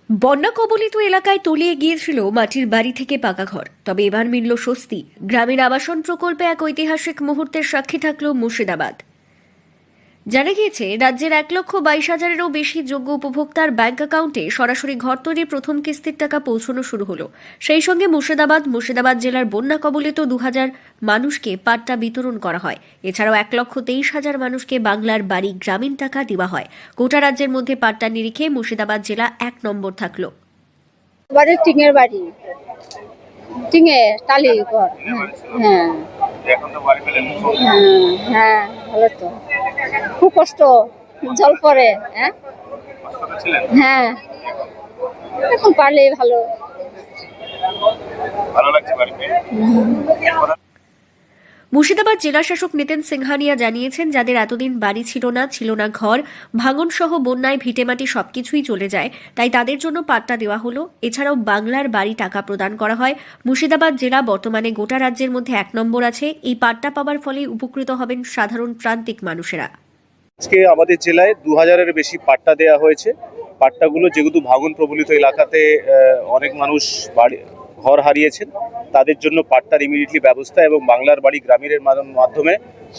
বন্যা কবলিত এলাকায় তলিয়ে গিয়েছিল মাটির বাড়ি থেকে পাকা ঘর। তবে এবার মিলল স্বস্তি। গ্রামীণ আবাসন প্রকল্পে এক ঐতিহাসিক মুহূর্তের সাক্ষী থাকল মুর্শিদাবাদ। জানা গিয়েছে, রাজ্যের 1,22,000-এরও বেশি যোগ্য উপভোক্তার ব্যাংক অ্যাকাউন্টে সরাসরি ঘর তৈরির প্রথম কিস্তির টাকা পৌঁছানো শুরু হলো। সেই সঙ্গে মুর্শিদাবাদ জেলার বন্যা কবলিত 2,000 মানুষকে পাট্টা বিতরণ করা হয়। এছাড়াও 1,23,000 মানুষকে বাংলার বাড়ি গ্রামীণ টাকা দেওয়া হয়। গোটা রাজ্যের মধ্যে পাট্টার নিরিখে মুর্শিদাবাদ জেলা 1 নম্বর থাকলো। বাড়ির টিঙের বাড়ি, টিঙে টালি ঘর। হ্যাঁ হ্যাঁ, ভালো তো। খুব কষ্ট, জল পড়ে। হ্যাঁ, এখন পারলেই ভালো। মুর্শিদাবাদ জেলা শাসক নিতেন সিংহানিয়া জানিয়েছেন, যাদের এতদিন বাড়ি ছিল না ঘর, ভাঙন সহ বন্যায় ভিটেমাটি সবকিছুই চলে যায়, তাই তাদের জন্য পাট্টা দেওয়া হলো। এছাড়াও বাংলার বাড়ি টাকা প্রদান করা হয়। মুর্শিদাবাদ জেলা বর্তমানে গোটা রাজ্যের মধ্যে 1 নম্বর আছে। এই পাট্টা পাওয়ার ফলে উপকৃত হবেন সাধারণ প্রান্তিক মানুষেরা। আজকে আমাদের জেলায় 2000-এর বেশি পাট্টা দেওয়া হয়েছে। পাট্টাগুলো যেহেতু ভাঙন প্রবলিত এলাকাতে অনেক মানুষ ঘর হারিয়েছেন, তাদের জন্য পাট্টার ইমিডিয়েটলি ব্যবস্থা এবং বাংলার বাড়ি গ্রামীণের মাধ্যমে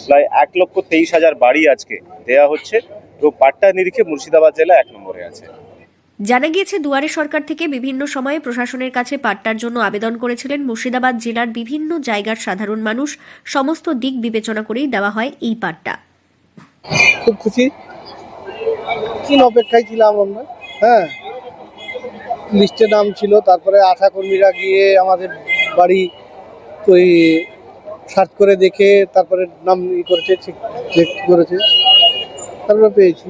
প্রায় 1,23,000 বাড়ি আজকে দেওয়া হচ্ছে। তো পাট্টা নিরিখে মুর্শিদাবাদ জেলা 1 নম্বরে আছে। জানা গিয়েছে, দুয়ারে সরকার থেকে বিভিন্ন সময়ে প্রশাসনের কাছে পাট্টার জন্য আবেদন করেছিলেন মুর্শিদাবাদ জেলার বিভিন্ন জায়গার সাধারণ মানুষ। সমস্ত দিক বিবেচনা করেই দেওয়া হয় এই পাট্টা। খুব খুশি, কি অপেক্ষায় ছিলাম আমরা। হ্যাঁ, লিস্টে নাম ছিল, তারপরে আশা কর্মীরা গিয়ে আমাদের বাড়ি ওই সার্চ করে দেখে তারপরে নাম করেছে, চেক করেছে, তারপরে পেয়েছি।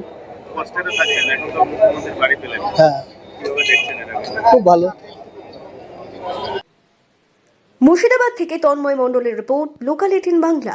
হ্যাঁ, খুব ভালো। মুর্শিদাবাদ থেকে তন্ময় মণ্ডলের রিপোর্ট, লোকাল 18 বাংলা।